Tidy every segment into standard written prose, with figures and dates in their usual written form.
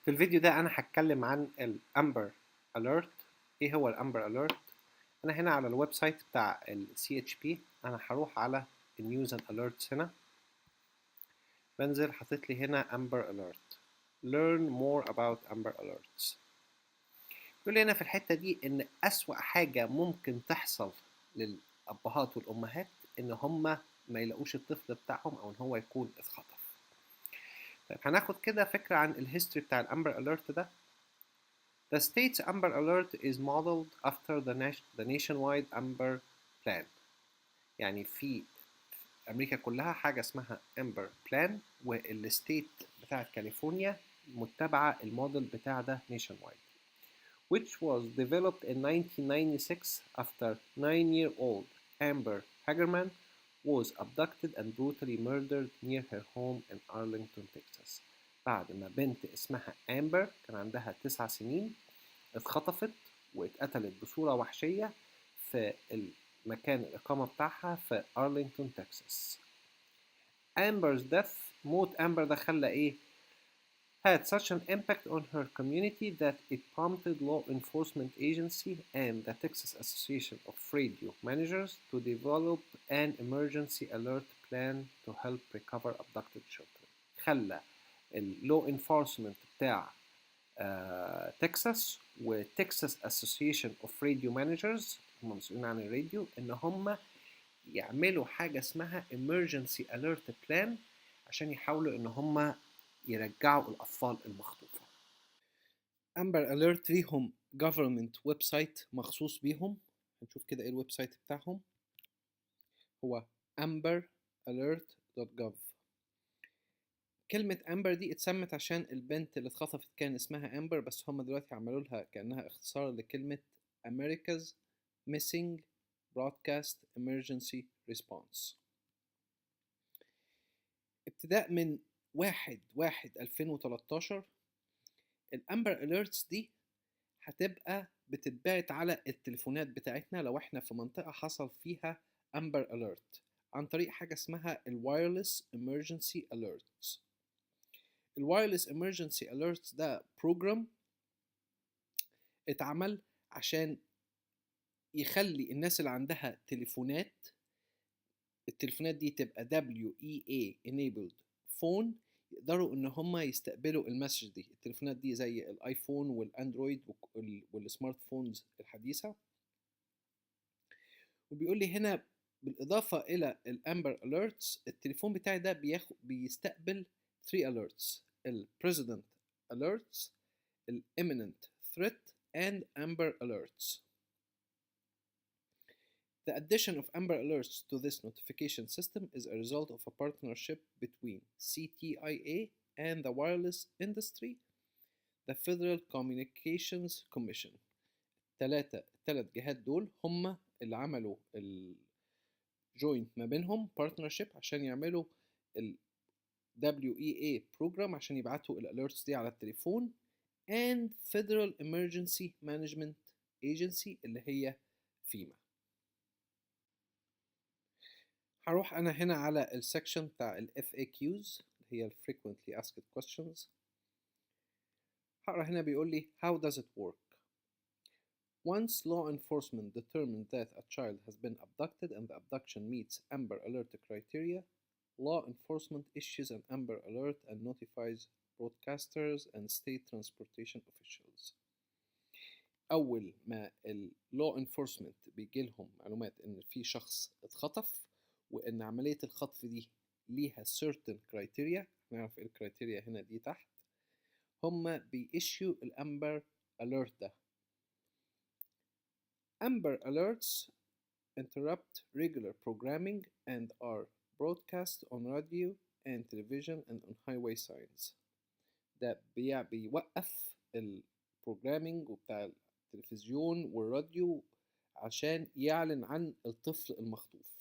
في الفيديو ده أنا هتكلم عن الأمبر أليرت. إيه هو الأمبر أليرت؟ أنا هنا على الويب سايت بتاع ال CHP. أنا هروح على النيوز أند أليرتس هنا، بنزل حاطط لي هنا أمبر أليرت. Learn more about Amber Alerts. يقول لي هنا في الحتة دي إن أسوأ حاجة ممكن تحصل للأبهات والأمهات إن هما ما يلاقوش الطفل بتاعهم أو إن هو يكون اتخطف. طيب هناخد كده فكرة عن الهيستوري بتاع الأمبر أليرت ده. The state's Amber Alert is modeled after the nationwide Amber Plan. يعني في أمريكا كلها حاجة اسمها Amber Plan، والستيت بتاعت كاليفورنيا متبعة الموديل بتاع ده nationwide, which was developed in 1996 after 9-year-old Amber Hagerman was abducted and brutally murdered near her home in Arlington, Texas. بعد ما بنت اسمها أمبر كان عندها 9 سنين اتخطفت واتقتلت بصورة وحشية في المكان الإقامة بتاعها في أرلينغتون تكساس. أمبر's death، موت أمبر ده خلى إيه؟ had such an impact on her community that it prompted law enforcement agency and the Texas Association of Radio Managers to develop an emergency alert plan to help recover abducted children. خلى اللو enforcement بتاع تكساس وتكساس اسوسيشن اوف راديو مانجرز، هم مسؤولين عن الراديو، ان هم يعملوا حاجه اسمها emergency alert plan عشان يحاولوا ان هم يرجعوا الاطفال المخطوفه. امبر اليرت ليهم government ويب سايت مخصوص بيهم. هنشوف كده ايه الويب سايت بتاعهم. هو amberalert.gov. كلمة أمبر دي اتسمت عشان البنت اللي اتخطفت كان اسمها أمبر، بس هم دلوقتي عملوا لها كأنها اختصار لكلمة America's Missing Broadcast Emergency Response. ابتداء من 1/1/2013 الأمبر أليرتس دي هتبقى بتتبعت على التليفونات بتاعتنا لو احنا في منطقة حصل فيها أمبر أليرت عن طريق حاجة اسمها الوايرلس Emergency Alerts. الوايرلس Emergency Alerts ده بروجرام اتعمل عشان يخلي الناس اللي عندها تليفونات، التليفونات دي تبقى WEA enabled phone، يقدروا ان هم يستقبلوا المسج دي. التليفونات دي زي الايفون والاندرويد والسمارت فونز الحديثة. وبيقول لي هنا بالاضافة الى الامبر alerts التليفون بتاعي ده بيستقبل 3 alerts: البريزيدنت alerts، الاميننت threat and amber alerts. The addition of Amber Alerts to this notification system is a result of a partnership between CTIA and the wireless industry, the Federal Communications Commission. الثلاث جهات دول هم اللي عملوا الجوينت ما بينهم partnership عشان يعملوا ال WEA program عشان يبعتوا الاليرتس دي على التليفون، and Federal Emergency Management Agency اللي هي فيما. هروح أنا هنا على السكشن بتاع ال FAQs اللي هي ال Frequently Asked Questions. هقرا هنا بيقول لي How does it work? Once law enforcement determines that a child has been abducted and the abduction meets Amber Alert criteria, law enforcement issues an Amber Alert and notifies broadcasters and state transportation officials. أول ما ال law enforcement بيجي لهم معلومات إن في شخص اتخطف وإن عملية الخطف دي ليها certain criteria، نعرف إيه الكرايتيريا هنا دي تحت، هما بيissue الأمبر alert ده. Amber alerts interrupt regular programming and are broadcast on radio and television and on highway signs. ده بيوقف البروجرامينج وبتاع التلفزيون والراديو عشان يعلن عن الطفل المخطوف.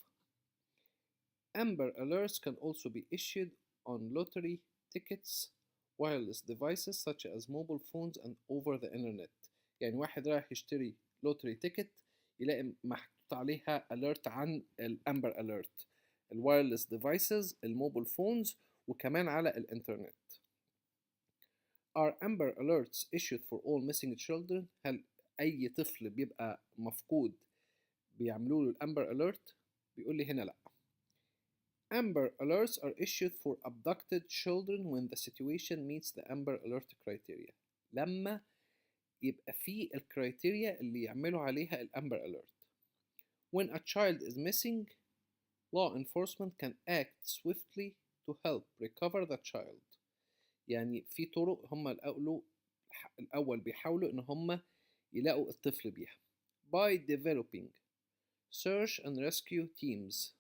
Amber alerts can also be issued on lottery tickets, wireless devices such as mobile phones and over the internet. يعني واحد رايح يشتري لوتري تيكت يلاقي محطوط عليها alert عن الامبر alert، الوايرلس devices، الموبايل فونز، وكمان على الانترنت. Are Amber Alerts issued for all missing children؟ هل أي طفل بيبقى مفقود بيعملوا له الأمبر أليرت؟ بيقول لي هنا لأ. Amber Alerts are issued for abducted children when the situation meets the Amber Alert criteria. لما يبقى في الكرايتيريا اللي يعملوا عليها الأمبر أليرت. When a child is missing, law enforcement can act swiftly to help recover the child. يعني في طرق هم الأول بيحاولوا إن هم يلاقوا الطفل بيها. By developing search and rescue teams،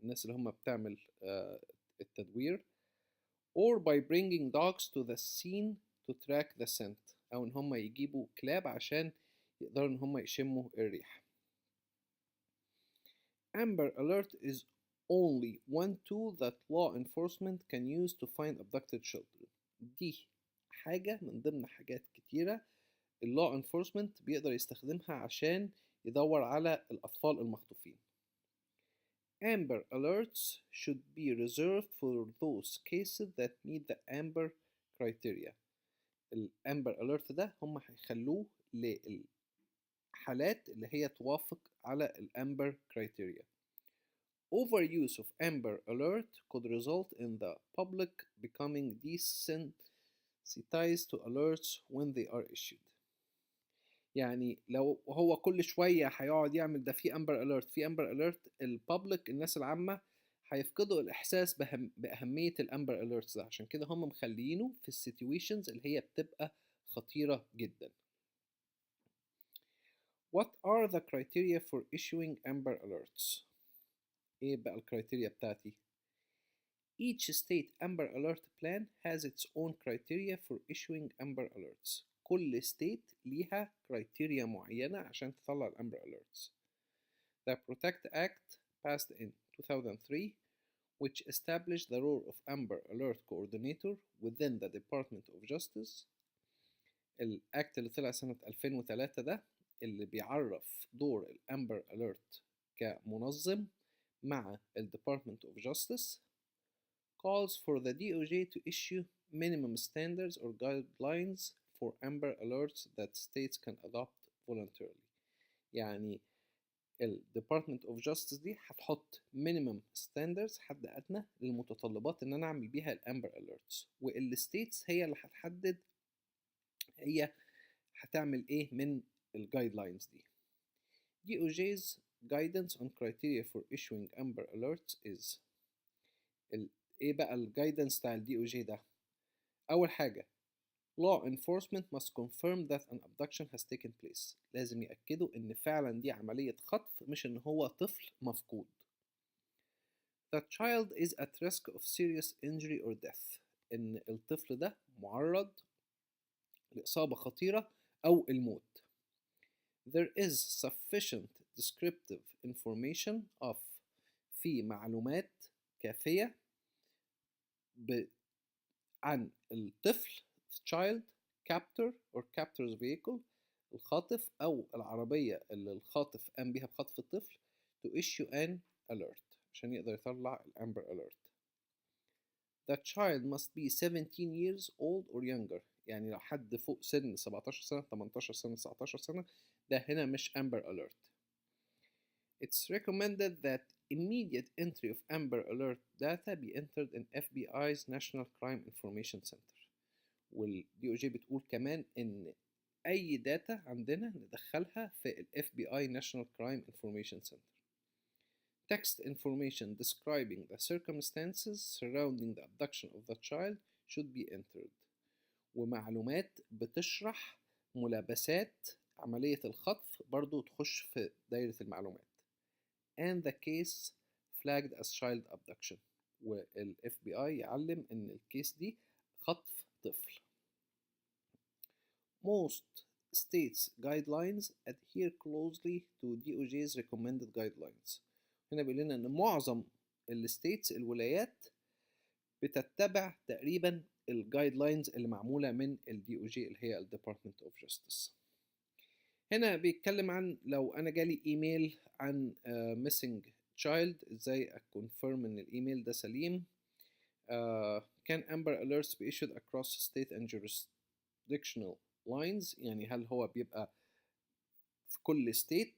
الناس اللي هم بتعمل التدوير، or by bringing dogs to the scene to track the scent، أو إن هم يجيبوا كلاب عشان يقدروا إن هم يشموا الريح. Amber Alert is only one tool that law enforcement can use to find abducted children. دي حاجة من ضمن حاجات كتيرة law enforcement بيقدر يستخدمها عشان يدور على الأطفال المخطوفين. Amber Alerts should be reserved for those cases that meet the Amber criteria. الأمبر Alert ده هم هيخلوه للحالات اللي هي توافق على الأمبر criteria. Overuse of Amber Alert could result in the public becoming desensitized to alerts when they are issued. يعني لو هو كل شوية هيقعد يعمل ده في أمبر أليرت في أمبر أليرت، البابليك الناس العامة هيفقدوا الإحساس بأهمية الأمبر أليرتس ده، عشان كده هم مخلينه في السيتويشنز اللي هي بتبقى خطيرة جدا. What are the criteria for issuing Amber Alerts؟ إيه بقى الكرايتيريا بتاعتي؟ Each state Amber Alert plan has its own criteria for issuing Amber Alerts. كل state ليها criteria معينة عشان تطلع الأمبر alerts. The Protect Act passed in 2003, which established the role of Amber Alert Coordinator within the Department of Justice. الأكت اللي طلع سنة 2003 ده اللي بيعرف دور الأمبر Alert كمنظم مع ال Department of Justice. Calls for the DOJ to issue minimum standards or guidelines for Amber Alerts that states can adopt voluntarily. يعني ال Department of Justice دي هتحط minimum standards، حد أدنى للمتطلبات إن أنا أعمل بيها ال Amber Alerts، وال states هي اللي هتحدد هي هتعمل إيه من ال guidelines دي. DOJ's guidance on criteria for issuing Amber Alerts is إيه بقى ال guidance بتاع ال DOJ ده؟ أول حاجة law enforcement must confirm that an abduction has taken place. لازم يأكدوا إن فعلا دي عملية خطف مش إن هو طفل مفقود. The child is at risk of serious injury or death. إن الطفل ده معرض لإصابة خطيرة أو الموت. There is sufficient descriptive information of في معلومات كافية عن الطفل child captor or captor's vehicle الخاطف أو العربية اللي الخاطف قام بيها بخطف الطفل to issue an alert عشان يقدر يطلع الأمبر alert. The child must be 17 years old or younger. يعني لو حد فوق سن 17 سنة 18 سنة 19 سنة ده هنا مش Amber Alert. It's recommended that immediate entry of Amber Alert data be entered in FBI's National Crime Information Center. والدي او جي بتقول كمان ان اي داتا عندنا ندخلها في ال FBI National Crime Information Center. Text information describing the circumstances surrounding the abduction of the child should be entered. ومعلومات بتشرح ملابسات عملية الخطف برضو تخش في دايرة المعلومات. And the case flagged as child abduction. وال FBI يعلم ان الكيس دي خطف طفل. Most states' guidelines adhere closely to DOJ's recommended guidelines. هنا بيقول لنا إن معظم الستيتس الولايات بتتبع تقريبا الجايدلاينز اللي معمولة من ال DOJ اللي هي ال Department of Justice. هنا بيتكلم عن لو أنا جالي إيميل عن missing child إزاي أكونفيرم إن الإيميل ده سليم. Can Amber Alerts be issued across state and jurisdictional lines، يعني هل هو بيبقى في كل ستيت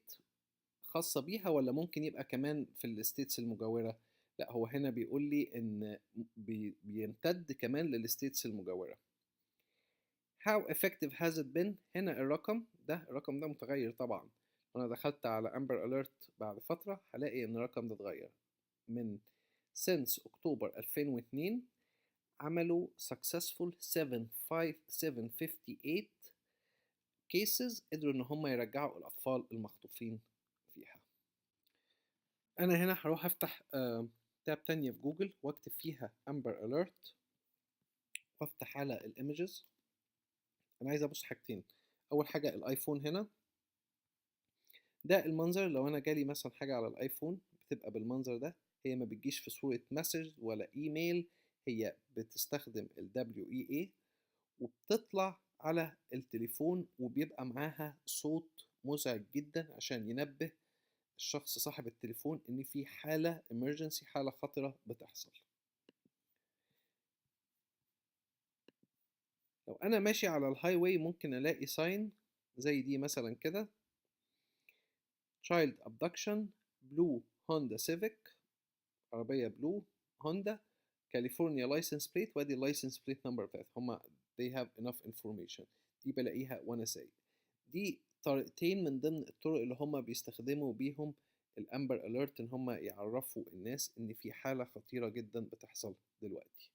خاصة بيها ولا ممكن يبقى كمان في الستيتس المجاورة؟ لا، هو هنا بيقول لي ان بيمتد كمان للستيتس المجاورة. How effective has it been؟ هنا الرقم ده متغير طبعا. انا دخلت على امبر اليرت بعد فترة هلاقي ان الرقم ده اتغير. من since اكتوبر 2002 عملوا successful 758 cases، قدروا ان هم يرجعوا الاطفال المخطوفين فيها. انا هنا هروح افتح تاب تانية في جوجل واكتب فيها امبر اليرت وافتح على الايمجز. انا عايز ابص حاجتين. اول حاجة الايفون هنا، ده المنظر. لو انا جالي مثلا حاجة على الايفون بتبقى بالمنظر ده، هي ما بتجيش في صورة مسج ولا ايميل، هي بتستخدم ال WEA وبتطلع على التليفون وبيبقى معاها صوت مزعج جدا عشان ينبه الشخص صاحب التليفون ان في حالة emergency، حالة خطرة بتحصل. لو انا ماشي على الهاي واي ممكن الاقي ساين زي دي مثلا كده، child abduction blue هوندا civic، عربية بلو هوندا كاليفورنيا license plate، وادي اللايسنس بليت نمبر بتاعتها. هما they have enough information، دي بلاقيها وانا سايق. دي طريقتين من ضمن الطرق اللي هما بيستخدموا بيهم الامبر اليرت، ان هما يعرفوا الناس ان في حالة خطيرة جدا بتحصل دلوقتي.